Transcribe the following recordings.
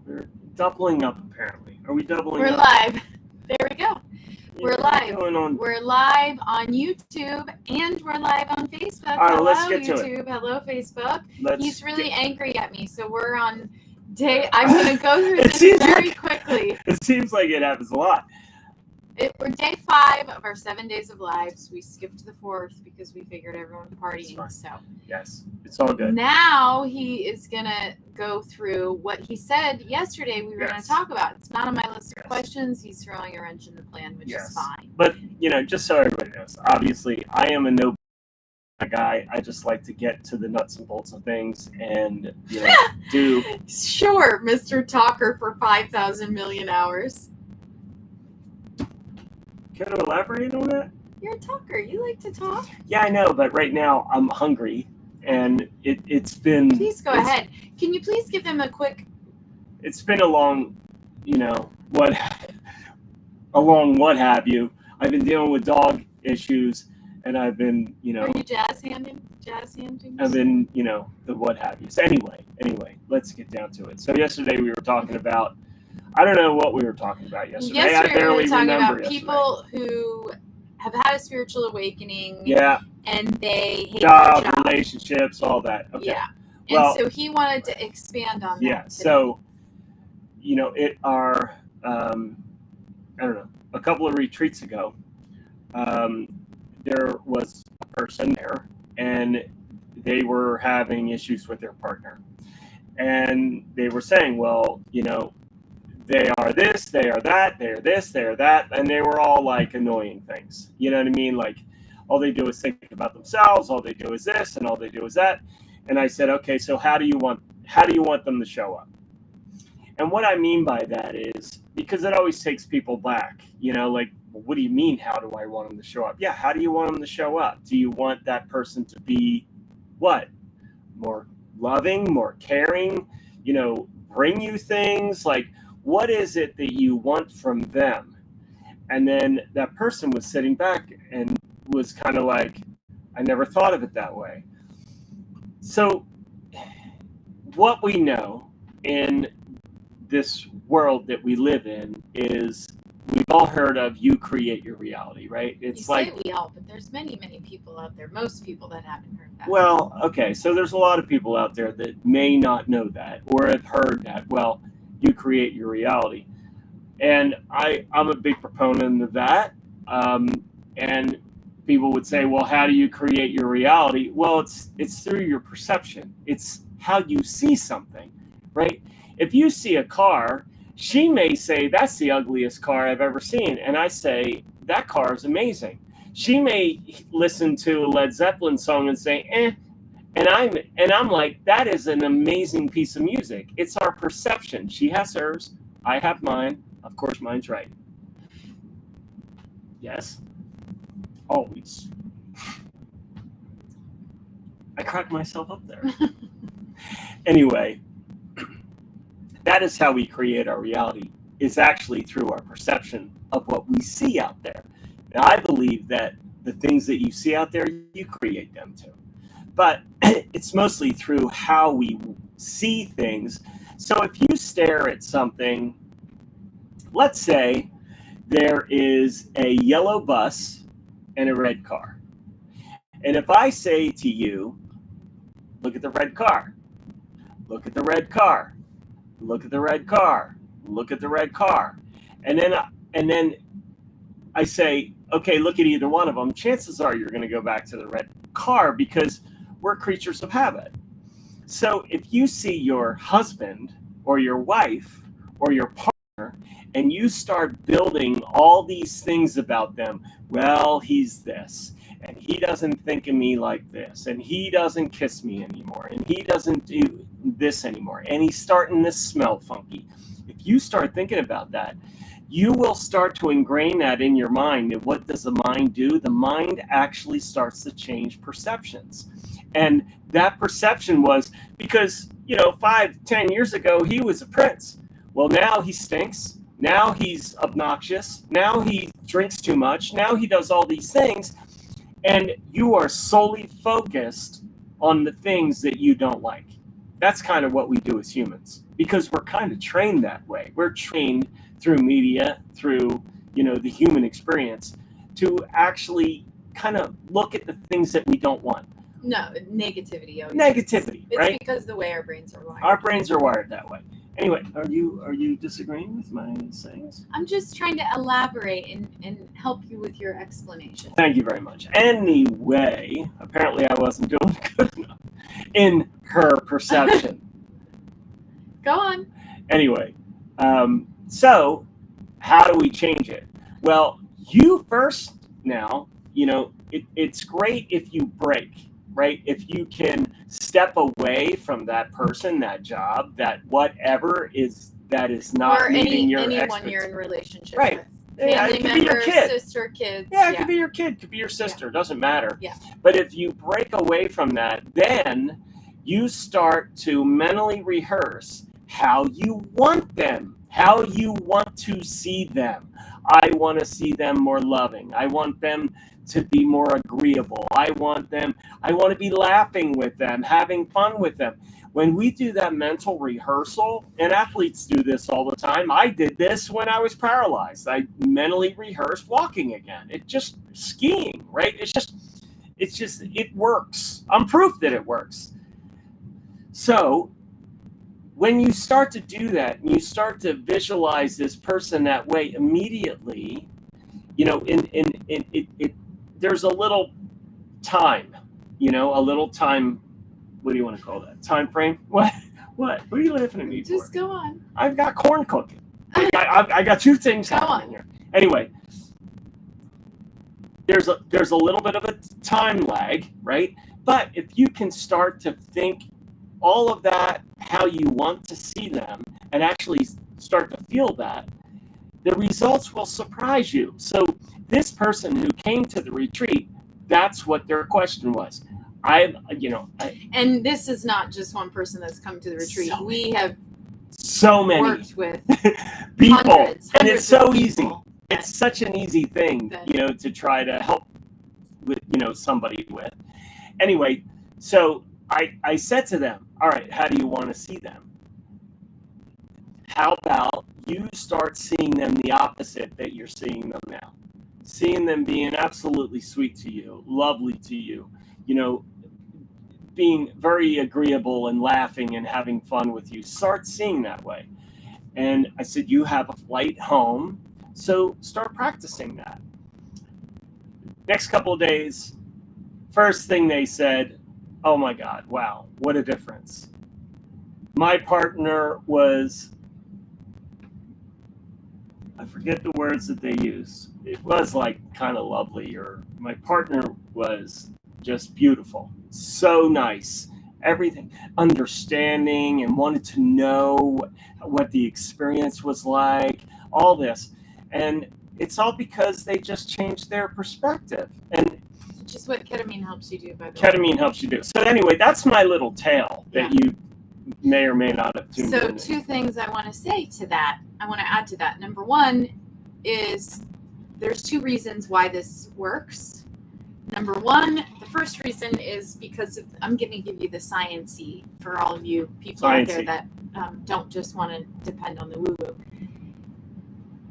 We're doubling up, apparently. Are we doubling We're up? live. There we go. We're live. Going on? We're live on YouTube and we're live on Facebook. All right, Hello, let's get to YouTube. it. Hello, Facebook. Let's He's really get- angry at me, so we're on day. I'm going to go through It this seems very like- quickly. It seems like it happens a lot. We're day 5 of our 7 days of lives. We skipped the 4th because we figured everyone was partying. So Yes, it's all good. now he is going to go through what he said yesterday we were going Yes. to talk about. It's not on my list of Yes. questions. He's throwing a wrench in the plan, which Yes. is fine. But, just so everybody knows, obviously, I am a no guy. I just like to get to the nuts and bolts of things and, do. Sure, Mr. Talker for 5,000 million hours. Can I elaborate on that? You're a talker. You like to talk. Yeah, I know, but right now I'm hungry, and it's been. Please go ahead. Can you please give them a quick... It's been a long, what have you. I've been dealing with dog issues, and I've been, Are you jazz handing? I've been, the what have you. So anyway, let's get down to it. So yesterday we were talking about, I don't know what we were talking about yesterday. I We barely were talking remember about yesterday. people who have had a spiritual awakening. Yeah, And they hate job, their job. relationships, all that. Okay. Yeah. And Well, so he wanted to expand on that. yeah. today. So, I don't know, a couple of retreats ago, there was a person there, and they were having issues with their partner. And they were saying, well, they are this, they are that, they are this, they are that. And they were all like annoying things. You know what I mean? Like, all they do is think about themselves, all they do is this, and all they do is that. And I said, okay, so how do you want them to show up? And what I mean by that is, because it always takes people back, like, well, what do you mean, how do I want them to show up? Yeah, how do you want them to show up? Do you want that person to be what? More loving, more caring, bring you things? Like, what is it that you want from them? And then that person was sitting back and was kind of like, I never thought of it that way. So what we know in this world that we live in is, we've all heard of you create your reality, right? It's you like, say we all, but there's many, many people out there. Most people that haven't heard that. well, okay, so there's a lot of people out there that may not know that or have heard that. Well, you create your reality. And I'm a big proponent of that. And people would say, well, how do you create your reality? Well, it's through your perception. It's how you see something, right? If you see a car, she may say, that's the ugliest car I've ever seen. And I say, that car is amazing. She may listen to a Led Zeppelin song and say, eh. And I'm like, that is an amazing piece of music. It's our perception. She has hers. I have mine. Of course, mine's right. Yes. Always. I cracked myself up there. Anyway, that is how we create our reality, is actually through our perception of what we see out there. Now, I believe that the things that you see out there, you create them too. But it's mostly through how we see things. So if you stare at something, let's say there is a yellow bus and a red car. And if I say to you, look at the red car, look at the red car, look at the red car, look at the red car. And then I say, okay, look at either one of them. Chances are you're going to go back to the red car because we're creatures of habit. So if you see your husband or your wife or your partner and you start building all these things about them, well, he's this, and he doesn't think of me like this, and he doesn't kiss me anymore, and he doesn't do this anymore, and he's starting to smell funky. If you start thinking about that, you will start to ingrain that in your mind. And what does the mind do? The mind actually starts to change perceptions. And that perception was because, 5-10 years ago, he was a prince. Well, now he stinks. Now he's obnoxious. Now he drinks too much. Now he does all these things. And you are solely focused on the things that you don't like. That's kind of what we do as humans, because we're kind of trained that way. We're trained through media, through, the human experience, to actually kind of look at the things that we don't want. No, negativity. Negativity, it's right? because the way our brains are wired. Our brains are wired that way. Anyway, are you disagreeing with my sayings? I'm just trying to elaborate and help you with your explanation. Thank you very much. Anyway, apparently I wasn't doing good enough in her perception. Go on. Anyway, so how do we change it? Well, you first now, it's great if you break, right? If you can step away from that person, that job, that whatever that is not or meeting your anyone expectations. you're in relationship Right. with. Yeah, Family it could be your members, kid. sister, kids. Yeah, it could be your kid, could be your sister, doesn't matter. Yeah. But if you break away from that, then you start to mentally rehearse how you want them, how you want to see them. I want to see them more loving. I want them to be more agreeable. I want to be laughing with them, having fun with them. When we do that mental rehearsal, and athletes do this all the time. I did this when I was paralyzed. I mentally rehearsed walking again. It just skiing, right? It works. I'm proof that it works. So when you start to do that, and you start to visualize this person that way immediately, there's a little time, a little time. What do you want to call that? Time frame? What? What are you laughing at me for? Just go on. I've got corn cooking. I got two things happening here. Anyway, there's a little bit of a time lag, right? But if you can start to think all of that, how you want to see them, and actually start to feel that, the results will surprise you. So this person who came to the retreat, that's what their question was. And this is not just one person that's come to the retreat. We have so many worked with people, hundreds and it's so easy. Yes. It's such an easy thing, to try to help with, somebody with. Anyway, so I said to them, all right, how do you want to see them? How about you start seeing them the opposite that you're seeing them now? Seeing them being absolutely sweet to you, lovely to you, being very agreeable and laughing and having fun with you. Start seeing that way. And I said, you have a flight home, so start practicing that. Next couple of days, first thing they said, oh my God, wow, what a difference. My partner was, I forget the words that they used. It was like kind of lovely, or my partner was just beautiful. So nice. Everything. Understanding, and wanted to know what the experience was like. All this. And it's all because they just changed their perspective. And which is what ketamine helps you do, by the way. Ketamine helps you do. So anyway, that's my little tale that you may or may not have tuned in. So two things I want to say to that. I want to add to that. Number one is there's two reasons why this works. Number one, the first reason is because I'm going to give you the science-y for all of you people out there that don't just want to depend on the woo-woo.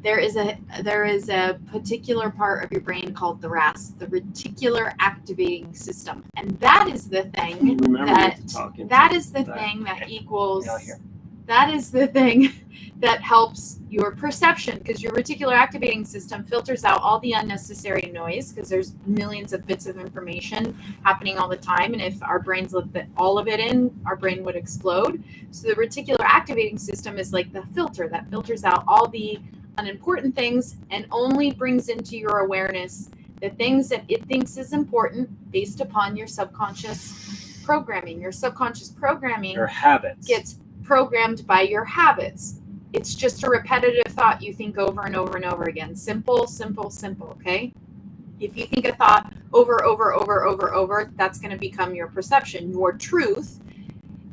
There is a particular part of your brain called the RAS, the reticular activating system, and that is the thing that is the thing that equals. That is the thing that helps your perception, because your reticular activating system filters out all the unnecessary noise, because there's millions of bits of information happening all the time. And if our brains let all of it in, our brain would explode. So the reticular activating system is like the filter that filters out all the unimportant things and only brings into your awareness the things that it thinks is important based upon your subconscious programming. Your subconscious programming, your habits, gets programmed by your habits. It's just a repetitive thought you think over and over and over again. Simple, simple, simple, okay? If you think a thought over, that's going to become your perception, your truth,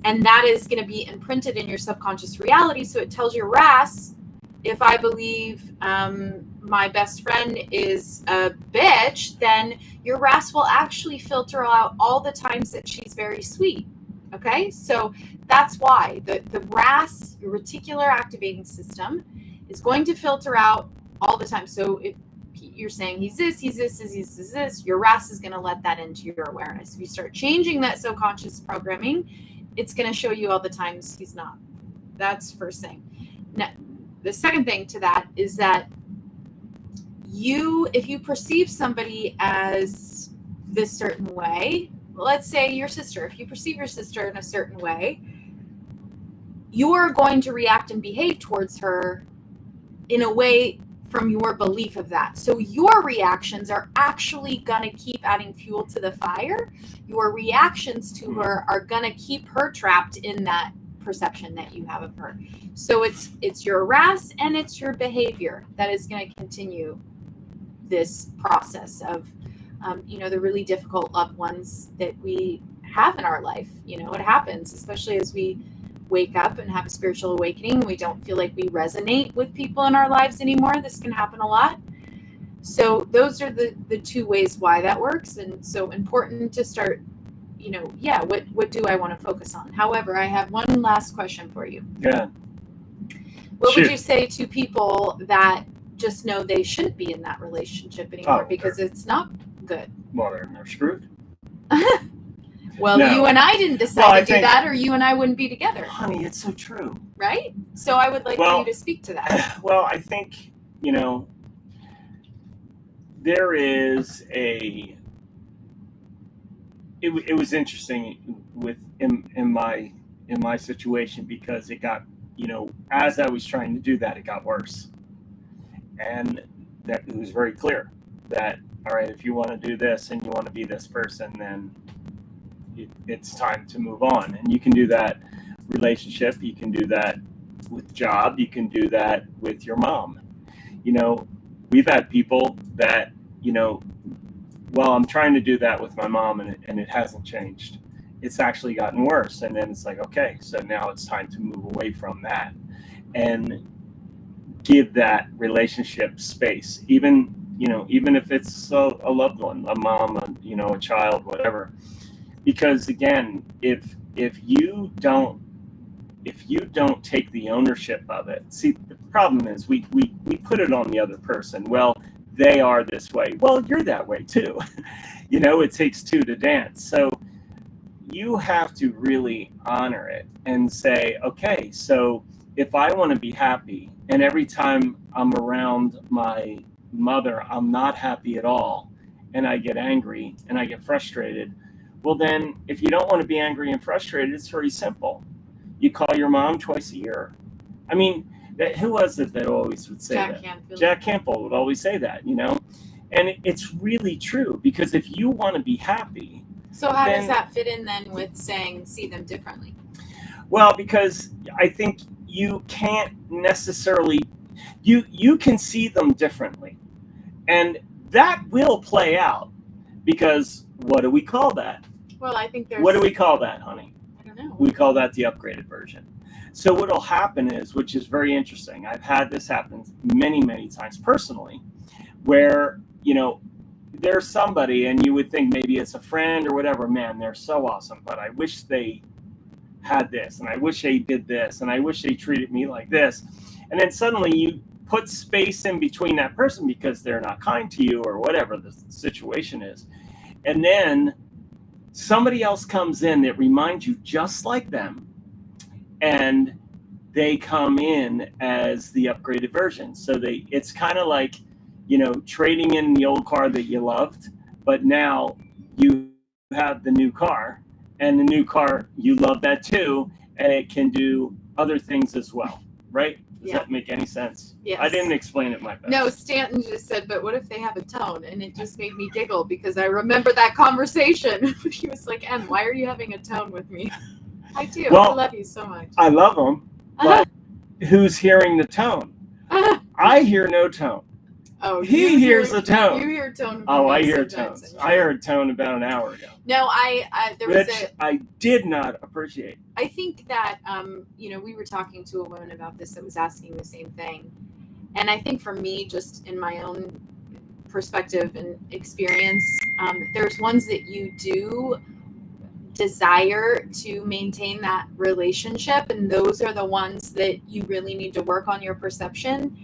and that is going to be imprinted in your subconscious reality. So it tells your RAS, if I believe my best friend is a bitch, then your RAS will actually filter out all the times that she's very sweet. Okay, so that's why the RAS, your reticular activating system, is going to filter out all the time. So if you're saying he's this, your RAS is going to let that into your awareness. If you start changing that subconscious programming, it's going to show you all the times he's not. That's first thing. Now, the second thing to that is that if you perceive somebody as this certain way, let's say your sister, if you perceive your sister in a certain way, you are going to react and behave towards her in a way from your belief of that. So your reactions are actually going to keep adding fuel to the fire. Your reactions to her are going to keep her trapped in that perception that you have of her. So it's your RAS and it's your behavior that is going to continue this process of the really difficult loved ones that we have in our life. It happens, especially as we wake up and have a spiritual awakening. We don't feel like we resonate with people in our lives anymore. This can happen a lot. So those are the two ways why that works. And so important to start, what do I want to focus on? However, I have one last question for you. Yeah. What would you say to people that just know they shouldn't be in that relationship anymore because it's not good? Well, they're screwed. Well, no. You and I didn't decide to do that, or you and I wouldn't be together. Honey, it's so true. Right? So I would like for you to speak to that. Well, I think, there is it was interesting in my situation because it got, as I was trying to do that, it got worse. And that it was very clear that, all right, if you want to do this and you want to be this person, then it's time to move on. And you can do that relationship, you can do that with job, you can do that with your mom. We've had people that, I'm trying to do that with my mom and it hasn't changed. It's actually gotten worse. And then it's like, okay, so now it's time to move away from that and give that relationship space, even if it's a loved one, a mom, a child, whatever. Because again, if you don't take the ownership of it, see, the problem is we put it on the other person. Well, they are this way. Well, you're that way too. It takes two to dance. So you have to really honor it and say, okay, so if I want to be happy and every time I'm around my mother, I'm not happy at all, and I get angry and I get frustrated, well then, if you don't want to be angry and frustrated, it's very simple. You call your mom twice a year. I mean, who was it that always would say that? Jack Campbell would always say that, And it's really true, because if you want to be happy... So how does that fit in then with saying see them differently? Well, because I think you can't necessarily... You can see them differently. And that will play out, because what do we call that? Well, I think What do we call that, honey? I don't know. We call that the upgraded version. So what will happen is, which is very interesting, I've had this happen many, many times personally, where, there's somebody and you would think maybe it's a friend or whatever, man, they're so awesome, but I wish they had this, and I wish they did this, and I wish they treated me like this. And then suddenly you put space in between that person because they're not kind to you or whatever the situation is. And then somebody else comes in that reminds you just like them, and they come in as the upgraded version. So it's kind of like, trading in the old car that you loved, but now you have the new car, and the new car, you love that too, and it can do other things as well, right? Does that make any sense? Yes. I didn't explain it my best. No, Stanton just said, but what if they have a tone? And it just made me giggle because I remember that conversation. He was like, Em, why are you having a tone with me? I do. Well, I love you so much. I love them, but who's hearing the tone? I hear no tone. Oh, he hears the tone. You hear tone. Oh, I hear tones. I heard tone about an hour ago. No, I did not appreciate. I think that we were talking to a woman about this that was asking the same thing, and I think for me, just in my own perspective and experience, there's ones that you do desire to maintain that relationship, and those are the ones that you really need to work on your perception.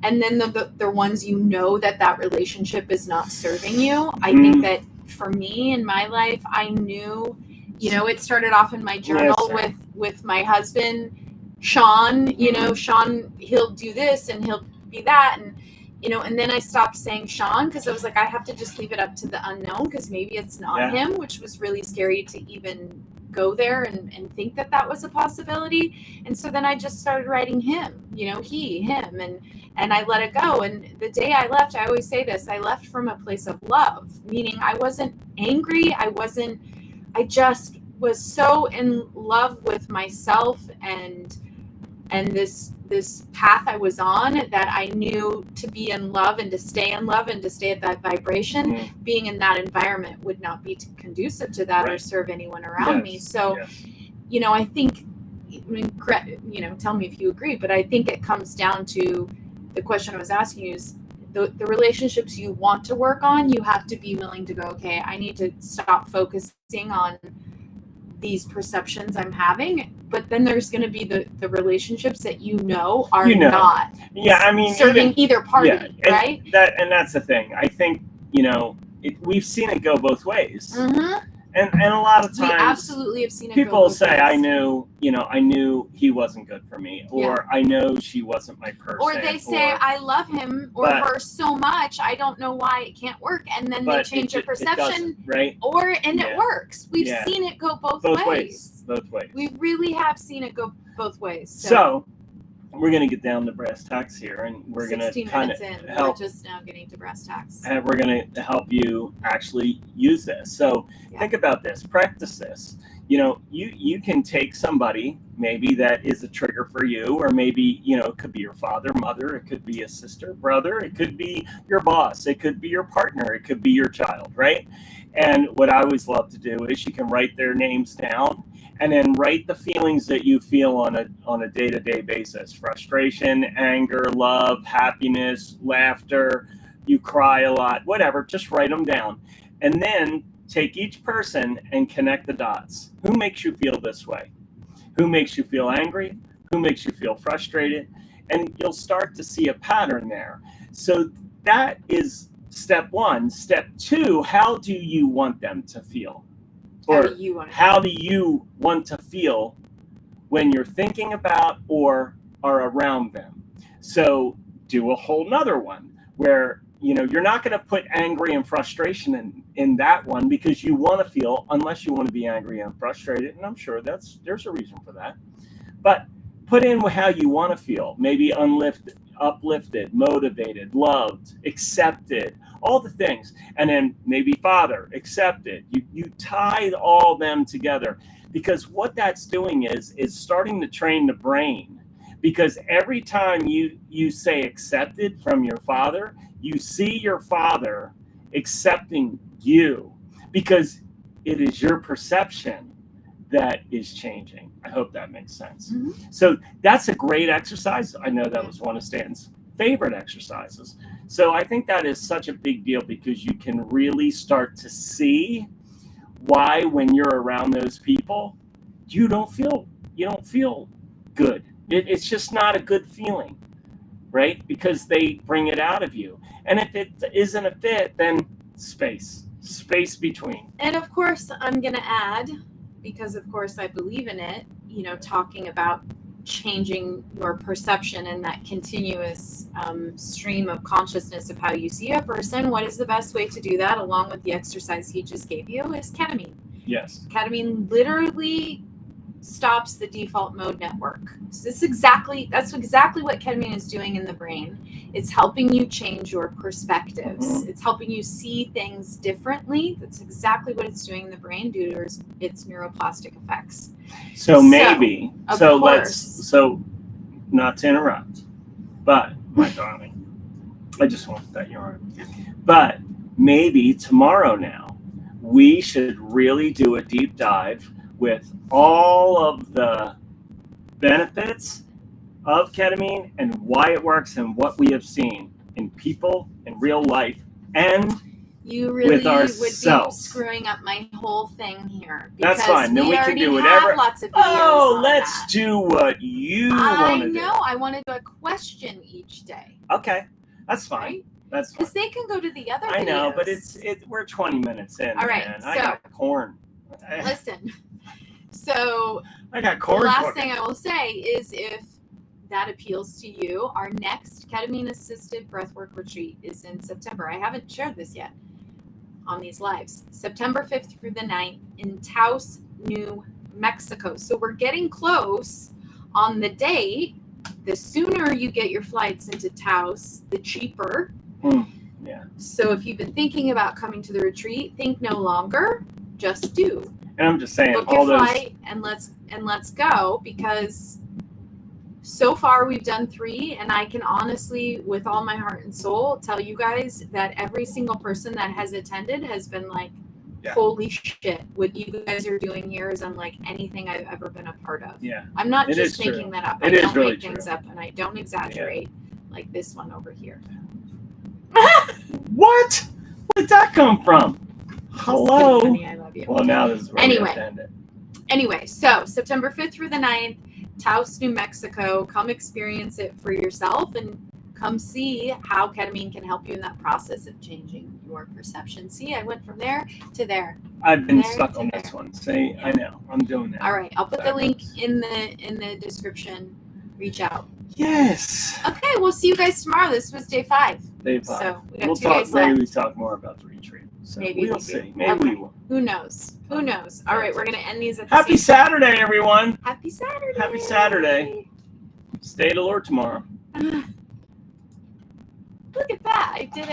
And then the ones you know that relationship is not serving you. I think that for me in my life, I knew, it started off in my journal with my husband, Sean. Sean, he'll do this and he'll be that, and then I stopped saying Sean because I was like, I have to just leave it up to the unknown because maybe it's not him, which was really scary to even go there and think that was a possibility. And so then I just started writing him, he, him, and I let it go. And the day I left, I always say this, I left from a place of love, meaning I wasn't angry. I just was so in love with myself and this path I was on that I knew to be in love and to stay in love and to stay at that vibration, being in that environment would not be conducive to that or serve anyone around me. So, I think, tell me if you agree, but I think it comes down to the question I was asking you is the relationships you want to work on, you have to be willing to go, okay, I need to stop focusing on these perceptions I'm having, but then there's going to be the relationships that are not serving either party, right? And that's the thing. I think we've seen it go both ways, and a lot of times we absolutely have seen it. People say, "I knew he wasn't good for me," or "I know she wasn't my person," or they say, "I love him or her so much, I don't know why it can't work," and then they change their perception, right? It works. We've seen it go both ways. Both ways. We really have seen it go both ways. So we're going to get down to brass tacks here, and we're going to kind of help. We're just now getting to brass tacks. And we're going to help you actually use this. So think about this, practice this. You can take somebody maybe that is a trigger for you, or maybe, it could be your father, mother, it could be a sister, brother, it could be your boss, it could be your partner, it could be your child, right? And what I always love to do is you can write their names down and then write the feelings that you feel on a day-to-day basis. Frustration, anger, love, happiness, laughter, you cry a lot, whatever, just write them down. And then take each person and connect the dots. Who makes you feel this way? Who makes you feel angry? Who makes you feel frustrated? And you'll start to see a pattern there. So that is step one. Step two, how do you want them to feel? Or how do you want to feel when you're thinking about or are around them? So do a whole nother one where you're not going to put angry and frustration in that one because you want to feel, unless you want to be angry and frustrated, and I'm sure there's a reason for that. But put in how you want to feel, maybe uplifted, motivated, loved, accepted, all the things. And then maybe father, accepted. You tie all them together, because what that's doing is starting to train the brain. Because every time you say accepted from your father, you see your father accepting you, because it is your perception that is changing. I hope that makes sense. Mm-hmm. So that's a great exercise. I know that was one of Stan's favorite exercises. So I think that is such a big deal, because you can really start to see why, when you're around those people, you don't feel good. It's just not a good feeling, right? Because they bring it out of you. And if it isn't a fit, then space between. And of course, I'm going to add, because of course I believe in it, talking about changing your perception and that continuous stream of consciousness of how you see a person. What is the best way to do that, along with the exercise he just gave you, is ketamine. Yes. Ketamine literally stops the default mode network. So that's exactly what ketamine is doing in the brain. It's helping you change your perspectives. Mm-hmm. It's helping you see things differently. That's exactly what it's doing in the brain due to its neuroplastic effects. So not to interrupt, but my darling, I just want that yarn. But maybe tomorrow now, we should really do a deep dive with all of the benefits of ketamine and why it works and what we have seen in people in real life and You really with would be ourselves. screwing up my whole thing here. That's fine. Then we can already do whatever. have lots of videos Oh, on let's that. do what you I want to do. know. I want to do a question each day. Okay, that's fine. Right? That's fine. Because they can go to the other videos. I know, but we're 20 minutes in. All right, Man. I so- got corn. Listen. So I got the corn. last cooking. thing I will say is if that appeals to you, our next ketamine-assisted breathwork retreat is in September. I haven't shared this yet on these lives. September 5th through the 9th in Taos, New Mexico. So we're getting close on the date. The sooner you get your flights into Taos, the cheaper. Yeah. So if you've been thinking about coming to the retreat, think no longer. Just do. And I'm just saying, Book all your those. flight and let's go, because so far we've done 3, and I can honestly, with all my heart and soul, tell you guys that every single person that has attended has been like, Yeah. holy shit, what you guys are doing here is unlike anything I've ever been a part of. Yeah. I'm not It just is true. making that up. It I is don't really make things true. up, and I don't exaggerate like this one over here. What? Where did that come from? Hello. Just kidding, honey, I love you. Well, now this is where we have to end it. Anyway, so September 5th through the 9th, Taos, New Mexico. Come experience it for yourself and come see how ketamine can help you in that process of changing your perception. See, I went from there to there. I've been There stuck to on there. this one. See, I know. I'm doing that. All right, I'll put the link Backwards. in the description. Reach out. Yes. Okay, we'll see you guys tomorrow. This was day 5. Day 5. So we got We'll 2 talk. days Maybe left. we talk more about the retreat. So Maybe we'll we do. see. Maybe Okay. we will. Who knows? Who knows? All right, we're gonna end these at the Happy same time. Saturday, everyone. Happy Saturday. Happy Saturday. Stay at the Lord tomorrow. Look at that. I did it.